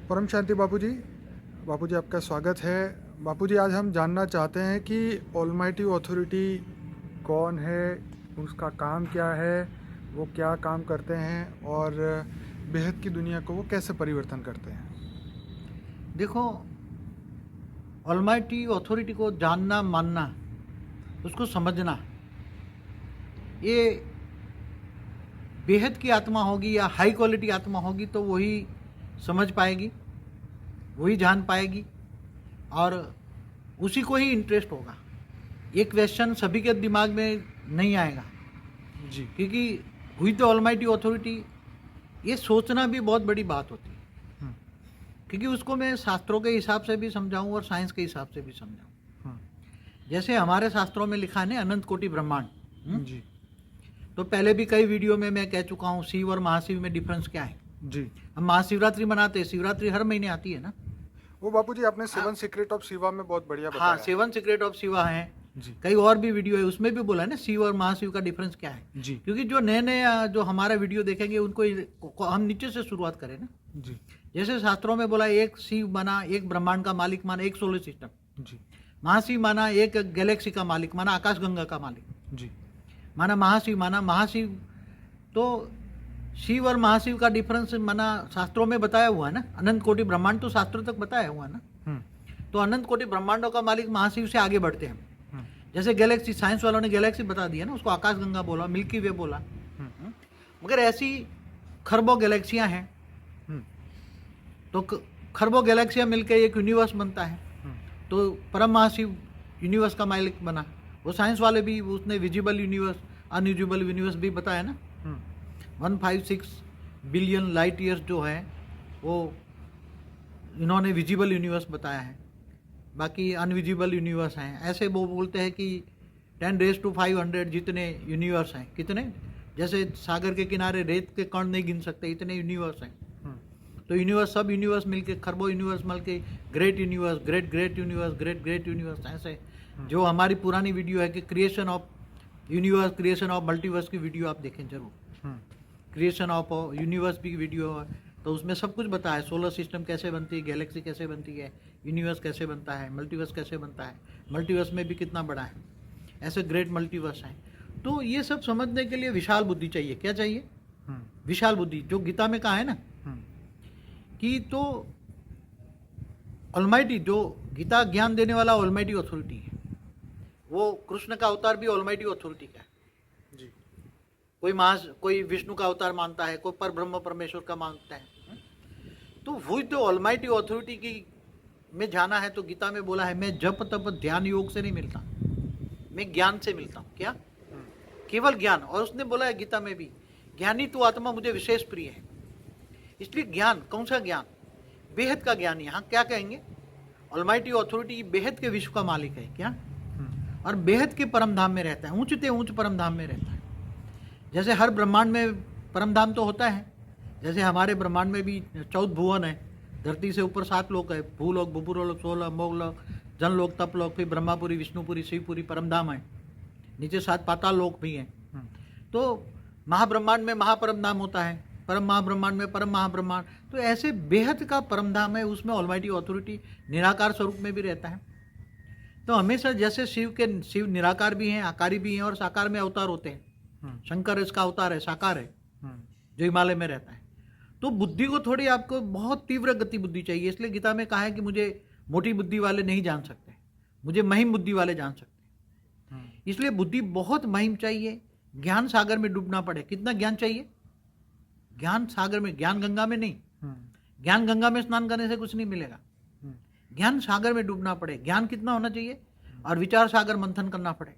परम शांति बापू जी आपका स्वागत है। बापू जी आज हम जानना चाहते हैं कि ऑलमाइटी अथॉरिटी कौन है, उसका काम क्या है, वो क्या काम करते हैं और बेहद की दुनिया को वो कैसे परिवर्तन करते हैं। देखो, ऑलमाइटी अथॉरिटी को जानना, मानना, उसको समझना, ये बेहद की आत्मा होगी या हाई क्वालिटी आत्मा होगी तो वही समझ पाएगी, वही जान पाएगी और उसी को ही इंटरेस्ट होगा। ये क्वेश्चन सभी के दिमाग में नहीं आएगा जी, क्योंकि हुई तो ऑलमाइटी अथॉरिटी, ये सोचना भी बहुत बड़ी बात होती है। क्योंकि उसको मैं शास्त्रों के हिसाब से भी समझाऊं और साइंस के हिसाब से भी समझाऊं। जैसे हमारे शास्त्रों में लिखा है ना, अनंत कोटि ब्रह्मांड। जी, तो पहले भी कई वीडियो में मैं कह चुका हूँ शिव और महाशिव में डिफरेंस क्या है। जी। हम महाशिवरात्रि मनाते हैं, शिवरात्रि हर महीने आती है ना। वो बापू जी आपने सेवन सीक्रेट ऑफ शिवा में बहुत बढ़िया हाँ, बताया। सेवन सीक्रेट ऑफ शिवा है। जी, कई और भी वीडियो है, उसमें भी बोला है ना शिव और महाशिव का डिफरेंस क्या है। जी, क्योंकि जो नए नए जो हमारा वीडियो देखेंगे उनको हम नीचे से शुरुआत करें ना। जी, जैसे शास्त्रों में बोला, एक शिव माना, एक ब्रह्मांड का मालिक माना, एक सोलर सिस्टम। जी, महाशिव माना, एक गैलेक्सी का मालिक माना, आकाशगंगा का मालिक जी, माना। महाशिव माना, महाशिव तो शिव और महाशिव का डिफरेंस माना शास्त्रों में बताया हुआ है ना। अनंत कोटि ब्रह्मांड तो शास्त्रों तक बताया हुआ है ना। तो अनंत कोटि ब्रह्मांडों का मालिक महाशिव से आगे बढ़ते हैं। जैसे गैलेक्सी, साइंस वालों ने गैलेक्सी बता दिया ना, उसको आकाशगंगा बोला, मिल्की वे बोला। मगर ऐसी खरबों गैलेक्सियां हैं, तो खरबों गैलेक्सियां मिलकर एक यूनिवर्स बनता है। तो परम महाशिव यूनिवर्स का मालिक बना। वो साइंस वाले भी, उसने विजिबल यूनिवर्स, अनविजिबल यूनिवर्स भी बताया ना। 156 बिलियन लाइट ईयर्स जो है वो इन्होंने विजिबल यूनिवर्स बताया है, बाकी अनविजिबल यूनिवर्स हैं। ऐसे वो बोलते हैं कि 10⁵ जितने यूनिवर्स हैं। कितने? जैसे सागर के किनारे रेत के कण नहीं गिन सकते, इतने यूनिवर्स हैं। तो यूनिवर्स, सब यूनिवर्स मिलके, खरबों यूनिवर्स मिलके great universe, great great universe, great great universe. ऐसे जो हमारी पुरानी वीडियो है कि creation of universe, creation of multiverse की वीडियो आप देखें जरूर। क्रिएशन ऑफ यूनिवर्स भी वीडियो है, तो उसमें सब कुछ बताया है। सोलर सिस्टम कैसे बनती है, गैलेक्सी कैसे बनती है, यूनिवर्स कैसे बनता है, मल्टीवर्स कैसे बनता है, मल्टीवर्स में भी कितना बड़ा है, ऐसे ग्रेट मल्टीवर्स हैं। तो ये सब समझने के लिए विशाल बुद्धि चाहिए। क्या चाहिए? विशाल बुद्धि, जो गीता में कहा है ना कि तो ऑलमाइटी, जो गीता ज्ञान देने वाला ऑलमाइटी अथॉरिटी है, वो कृष्ण का अवतार भी ऑलमाइटी अथॉरिटी का है। जी, कोई विष्णु का अवतार मानता है, कोई पर ब्रह्म परमेश्वर का मानता है। तो वही तो ऑलमाइटी अथॉरिटी की में जाना है। तो गीता में बोला है, मैं जप तप ध्यान योग से नहीं मिलता, मैं ज्ञान से मिलता हूँ। क्या? केवल ज्ञान। और उसने बोला है गीता में भी, ज्ञानी तो आत्मा मुझे विशेष प्रिय है। इसलिए ज्ञान, कौन सा ज्ञान? बेहद का ज्ञान। यहाँ क्या कहेंगे? ऑलमाइटी अथॉरिटी बेहद के विश्व का मालिक है। क्या? और बेहद के परम धाम में रहता है, ऊंचते ऊंच परम धाम में रहता है। जैसे हर ब्रह्मांड में परम धाम तो होता है, जैसे हमारे ब्रह्मांड में भी 14 भुवन है। धरती से ऊपर 7 लोक है, भूलोक, भूपुरलोक, सोलह मोगलोक, जनलोक, तपलोक, फिर ब्रह्मापुरी, विष्णुपुरी, शिवपुरी, परमधाम है। नीचे 7 पाताल लोक भी हैं। तो महाब्रह्मांड में महापरम धाम होता है, परम महाब्रह्मांड में परम महाब्रह्मांड। तो ऐसे बेहद का परम धाम है, उसमें ऑलमाइटी अथॉरिटी निराकार स्वरूप में भी रहता है। तो हमेशा जैसे शिव निराकार भी हैं, आकारी भी हैं और साकार में अवतार होते हैं। शंकर इसका अवतार है, साकार है, जो हिमालय में रहता है। तो बुद्धि को थोड़ी आपको बहुत तीव्र गति बुद्धि चाहिए। इसलिए गीता में कहा है कि मुझे मोटी बुद्धि वाले नहीं जान सकते, मुझे महिम बुद्धि वाले जान सकते। इसलिए बुद्धि बहुत महिम चाहिए। ज्ञान सागर में डूबना पड़े। कितना ज्ञान चाहिए? ज्ञान सागर में, ज्ञान गंगा में नहीं। ज्ञान गंगा में स्नान करने से कुछ नहीं मिलेगा। ज्ञान सागर में डूबना पड़े। ज्ञान कितना होना चाहिए? और विचार सागर मंथन करना पड़े।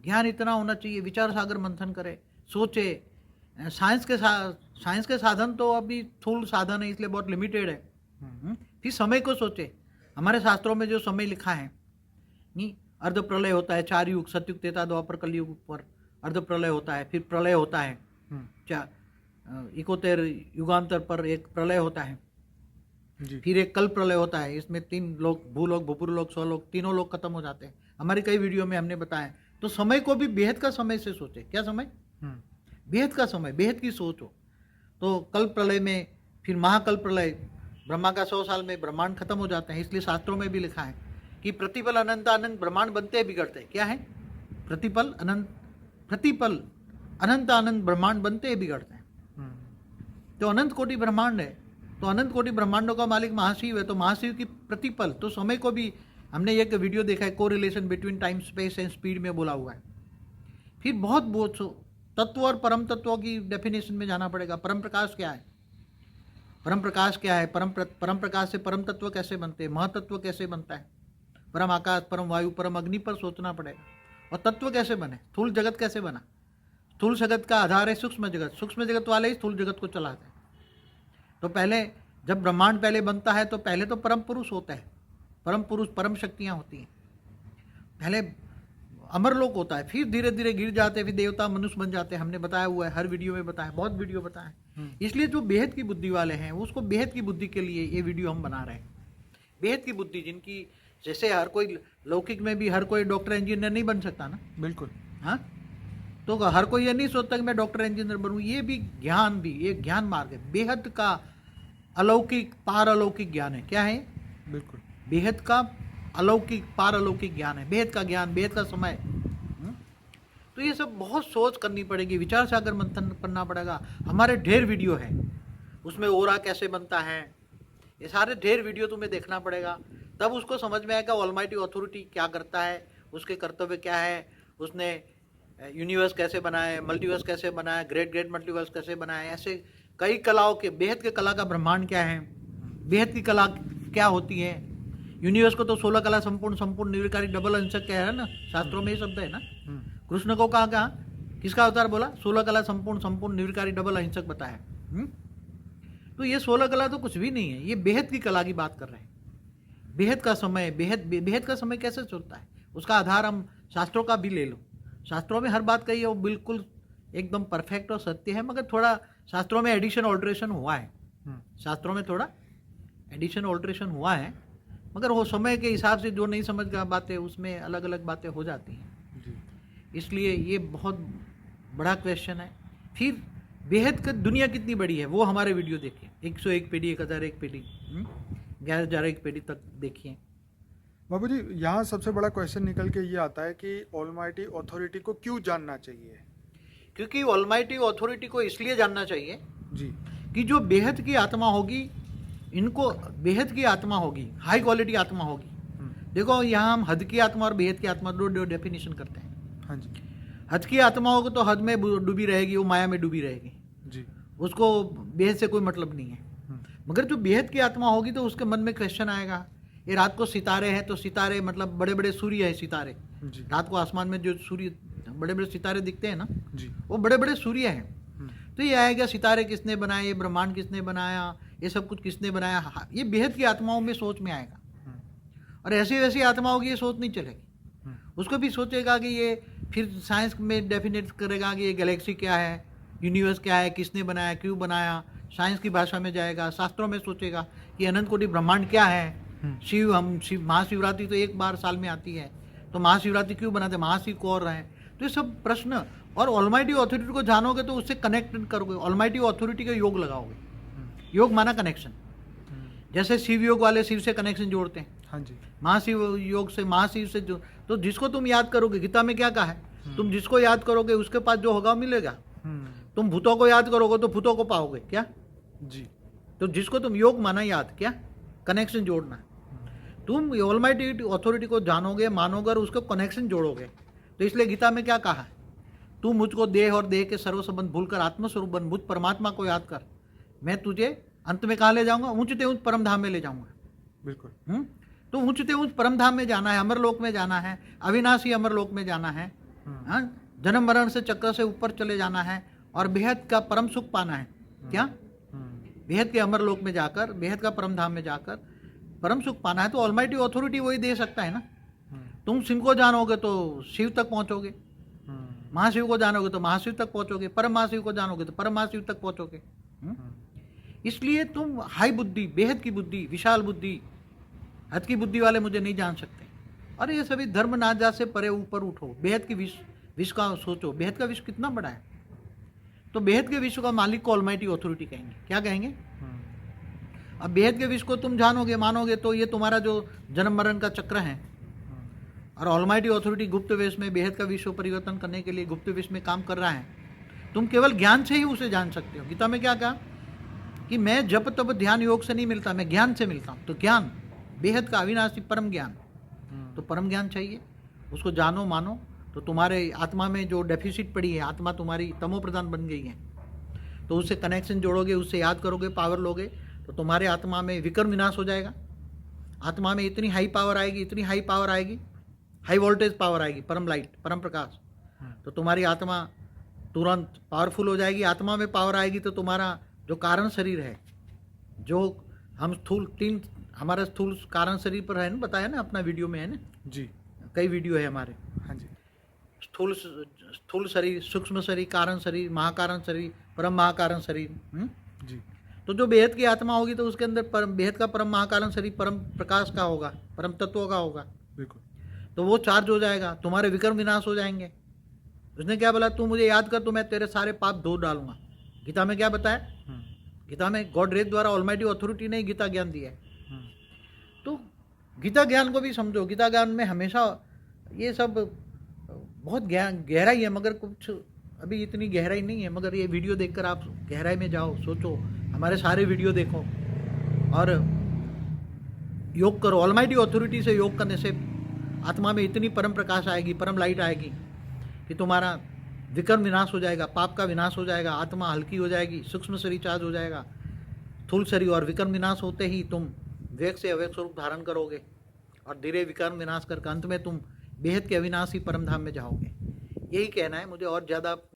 ज्ञान इतना होना चाहिए, विचार सागर मंथन करे, सोचे। साइंस के साधन तो अभी स्थूल साधन है, इसलिए बहुत लिमिटेड है। फिर समय को सोचे। हमारे शास्त्रों में जो समय लिखा है, नहीं, अर्ध प्रलय होता है, 4 युग, सतयुग, त्रेता, द्वापर, कलयुग पर अर्ध प्रलय होता है, फिर प्रलय होता है। 71 युगांतर पर एक प्रलय होता है, फिर एक कल प्रलय होता है। इसमें 3 लोग, भूलोक, भूपुरलोक, स्वलोक, तीनों लोग खत्म हो जाते हैं। हमारी कई वीडियो में हमने बताया। तो समय को भी बेहद का समय से सोचे। क्या समय? बेहद का समय, बेहद की सोच हो। तो कल प्रलय में, फिर महाकल प्रलय, ब्रह्मा का 100 साल में ब्रह्मांड खत्म हो जाते हैं। इसलिए शास्त्रों में भी लिखा है कि प्रतिपल अनंत अनंत ब्रह्मांड बनते हैं बिगड़ते हैं। क्या है? प्रतिपल अनंत अनंत ब्रह्मांड बनते हैं बिगड़ते हैं। तो अनंत कोटि ब्रह्मांड है, तो अनंत कोटि ब्रह्मांडों का मालिक महाशिव है। तो महाशिव की प्रतिपल, तो समय को भी हमने एक वीडियो देखा है, correlation between time space and speed में बोला हुआ है। फिर बहुत तत्व और परम तत्वों की डेफिनेशन में जाना पड़ेगा। परम प्रकाश क्या है? परम प्रकाश क्या है? परम प्रकाश से परम तत्व कैसे बनते हैं? महातत्व कैसे बनता है? परम आकाश, परम वायु, परम अग्नि पर सोचना पड़ेगा। और तत्व कैसे बने? स्थूल जगत कैसे बना? स्थूल जगत का आधार है सूक्ष्म जगत। सूक्ष्म जगत वाले ही स्थूल जगत को चलाते हैं। तो पहले जब ब्रह्मांड पहले बनता है तो पहले तो परम पुरुष होता है, परम पुरुष, परम शक्तियाँ होती हैं। पहले अमरलोक होता है, फिर धीरे धीरे गिर जाते हैं, फिर देवता मनुष्य बन जाते हैं। हमने बताया हुआ है, हर वीडियो में बताया, बहुत वीडियो बताया। इसलिए जो बेहद की बुद्धि वाले हैं उसको बेहद की बुद्धि के लिए ये वीडियो हम बना रहे हैं। बेहद की बुद्धि जिनकी, जैसे हर कोई लौकिक में भी हर कोई डॉक्टर इंजीनियर नहीं बन सकता ना। बिल्कुल। हाँ, तो हर कोई ये नहीं सोचता कि मैं डॉक्टर इंजीनियर बनूं। ये भी ज्ञान, भी एक ज्ञान मार्ग है। बेहद का अलौकिक पार अलौकिक ज्ञान है। क्या है? बिल्कुल। बेहद का अलौकिक पार अलौकिक ज्ञान है। बेहद का ज्ञान, बेहद का समय। तो ये सब बहुत सोच करनी पड़ेगी, विचार सागर मंथन करना पड़ेगा। हमारे ढेर वीडियो है, उसमें ओरा कैसे बनता है, ये सारे ढेर वीडियो तुम्हें देखना पड़ेगा। तब उसको समझ में आएगा ऑलमाइटी अथॉरिटी क्या करता है, उसके कर्तव्य क्या है, उसने यूनिवर्स कैसे बनाया, मल्टीवर्स कैसे बनाया, ग्रेट ग्रेट मल्टीवर्स कैसे बनाया। ऐसे कई कलाओं के, बेहद के कला का ब्रह्मांड क्या है, बेहद की कला क्या होती है। यूनिवर्स को तो 16 कला संपूर्ण निर्विकारी डबल अंशक कह है ना, शास्त्रों में ये शब्द है ना। कृष्ण को कहा किसका अवतार बोला? 16 कला संपूर्ण निर्विकारी डबल अहिंसक बताया। तो ये 16 कला तो कुछ भी नहीं है, ये बेहद की कला की बात कर रहे हैं। बेहद का समय, बेहद का समय कैसे चलता है, उसका आधार हम शास्त्रों का भी ले लो। शास्त्रों में हर बात कही है वो बिल्कुल एकदम परफेक्ट और सत्य है, मगर थोड़ा शास्त्रों में एडिशन ऑल्ट्रेशन हुआ है। शास्त्रों में थोड़ा एडिशन ऑल्ट्रेशन हुआ है, मगर वो समय के हिसाब से जो नहीं समझ गया बातें, उसमें अलग अलग बातें हो जाती हैं। इसलिए ये बहुत बड़ा क्वेश्चन है। फिर बेहद का दुनिया कितनी बड़ी है वो हमारे वीडियो देखिए, 101 पीढ़ी, 1001 पीढ़ी, 11,001 पीढ़ी तक देखिए। बाबूजी, यहाँ सबसे बड़ा क्वेश्चन निकल के ये आता है कि ऑलमाइटी अथॉरिटी को क्यों जानना चाहिए? क्योंकि ऑलमाइटी अथॉरिटी को इसलिए जानना चाहिए जी कि जो बेहद की आत्मा होगी, इनको बेहद की आत्मा होगी, हाई क्वालिटी आत्मा होगी। देखो यहाँ हम हद की आत्मा और बेहद की आत्मा दो डेफिनेशन करते हैं। हाँ जी। हद की आत्मा होगी तो हद में डूबी रहेगी, वो माया में डूबी रहेगी जी, उसको बेहद से कोई मतलब नहीं है। मगर जो बेहद की आत्मा होगी तो उसके मन में क्वेश्चन आएगा, ये रात को सितारे हैं, तो सितारे मतलब बड़े बड़े सूर्य है, सितारे जी, रात को आसमान में जो सूर्य बड़े बड़े सितारे दिखते हैं ना, जी, वो बड़े बड़े सूर्य हैं। तो ये आएगा सितारे किसने बनाए, ये ब्रह्मांड किसने बनाया, ये सब कुछ किसने बनाया, ये बेहद की आत्माओं में सोच में आएगा। और ऐसी वैसी आत्माओं की ये सोच नहीं चलेगी, उसको भी सोचेगा कि ये फिर साइंस में डेफिनेट करेगा कि ये गैलेक्सी क्या है, यूनिवर्स क्या है, किसने बनाया, क्यों बनाया, साइंस की भाषा में जाएगा। शास्त्रों में सोचेगा कि अनंत कोटि ब्रह्मांड क्या है। शिव महाशिवरात्रि तो एक बार साल में आती है, तो महाशिवरात्रि क्यों बनाते, महाशिव कौन रहे। तो ये सब प्रश्न, और ऑलमाइटी अथॉरिटी को जानोगे तो उससे कनेक्ट करोगे, ऑलमाइटी अथॉरिटी का योग लगाओगे। योग माना कनेक्शन, जैसे शिव योग वाले शिव से कनेक्शन जोड़ते हैं। हाँ जी। महाशिव योग से, महाशिव से जो, तो जिसको तुम याद करोगे, गीता में क्या कहा है, तुम जिसको याद करोगे उसके पास जो होगा मिलेगा। तुम भूतों को याद करोगे तो भूतों को पाओगे। क्या जी। तो जिसको तुम योग माना याद, क्या कनेक्शन जोड़ना। तुम ऑलमाइटी अथॉरिटी को जानोगे, मानोगे और उसको कनेक्शन जोड़ोगे। तो इसलिए गीता में क्या कहा है, तू मुझको देह और देह के सर्व संबंध भूलकर आत्मस्वरूप बन, मुझ परमात्मा को याद कर, मैं तुझे अंत में कहाँ ले जाऊंगा, ऊंचते ऊंच परम धाम में ले जाऊंगा। बिल्कुल। तो ऊंचते ऊंच परम धाम में जाना है, अमरलोक में जाना है, अविनाशी अमरलोक में जाना है। जन्म मरण से चक्र से ऊपर चले जाना है और बेहद का परम सुख पाना है। क्या बेहद के अमरलोक में जाकर, बेहद का परम धाम में जाकर परम सुख पाना है। तो ऑलमाइटी अथॉरिटी वही दे सकता है ना। तुम शिव को जानोगे तो शिव तक पहुंचोगे, महाशिव को जानोगे तो महाशिव तक पहुंचोगे, परम महाशिव को जानोगे तो परम महाशिव तक पहुंचोगे। इसलिए तुम हाई बुद्धि, बेहद की बुद्धि, विशाल बुद्धि, हद की बुद्धि वाले मुझे नहीं जान सकते। और ये सभी धर्म नाच जात से परे ऊपर उठो, बेहद की विश्व का सोचो। बेहद का विश्व कितना बड़ा है, तो बेहद के विश्व का मालिक को ऑलमाइटी अथॉरिटी कहेंगे। क्या कहेंगे? अब बेहद के विष को तुम जानोगे मानोगे तो ये तुम्हारा जो जन्म मरण का चक्र है, और ऑलमाइटी ऑथोरिटी गुप्त वेश में बेहद का विश्व परिवर्तन करने के लिए गुप्त वेश में काम कर रहा है। तुम केवल ज्ञान से ही उसे जान सकते हो। गीता में क्या कहा कि मैं जप तप ध्यान योग से नहीं मिलता, मैं ज्ञान से मिलता हूँ। तो ज्ञान बेहद का अविनाशी परम ज्ञान, तो परम ज्ञान चाहिए, उसको जानो मानो। तो तुम्हारे आत्मा में जो डेफिसिट पड़ी है, आत्मा तुम्हारी तमो प्रधान बन गई है, तो उससे कनेक्शन जोड़ोगे, उससे याद करोगे, पावर लोगे, तो तुम्हारे आत्मा में विकर्म विनाश हो जाएगा। आत्मा में इतनी हाई पावर आएगी, इतनी हाई पावर आएगी, हाई वोल्टेज पावर आएगी, परम लाइट, परम प्रकाश। तो तुम्हारी आत्मा तुरंत पावरफुल हो जाएगी। आत्मा में पावर आएगी तो तुम्हारा जो कारण शरीर है, जो हम हमारा स्थूल कारण शरीर पर है ना, बताया ना अपना वीडियो में, है ना जी, कई वीडियो है हमारे। हाँ जी, स्थूल शरीर, सूक्ष्म शरीर, कारण शरीर, महाकारण शरीर, परम महाकारण शरीर। जी, तो जो बेहद की आत्मा होगी तो उसके अंदर परम बेहद का परम महाकारण शरीर परम प्रकाश का होगा, परम तत्व का होगा। बिल्कुल। तो वो चार्ज हो जाएगा, तुम्हारे विकर्म विनाश हो जाएंगे। उसने क्या बोला, तू मुझे याद कर तो मैं तेरे सारे पाप धो डालूंगा। गीता में क्या बताया, गीता में गॉड रेज द्वारा ऑलमाइटी ऑथोरिटी ने गीता ज्ञान दिया है। तो गीता ज्ञान को भी समझो। गीता ज्ञान में हमेशा ये सब बहुत गहराई है, मगर कुछ अभी इतनी गहराई नहीं है। मगर ये वीडियो देखकर आप गहराई में जाओ, सोचो, हमारे सारे वीडियो देखो और योग करो। ऑलमाइटी ऑथोरिटी से योग करने से आत्मा में इतनी परम प्रकाश आएगी, परम लाइट आएगी कि तुम्हारा विकर्म विनाश हो जाएगा, पाप का विनाश हो जाएगा, आत्मा हल्की हो जाएगी, सूक्ष्म शरीर चार्ज हो जाएगा, स्थूल शरीर। और विकर्म विनाश होते ही तुम वेग से अवेग स्वरूप धारण करोगे और धीरे विकर्म विनाश करके अंत में तुम बेहद के अविनाशी परम धाम में जाओगे। यही कहना है मुझे, और ज़्यादा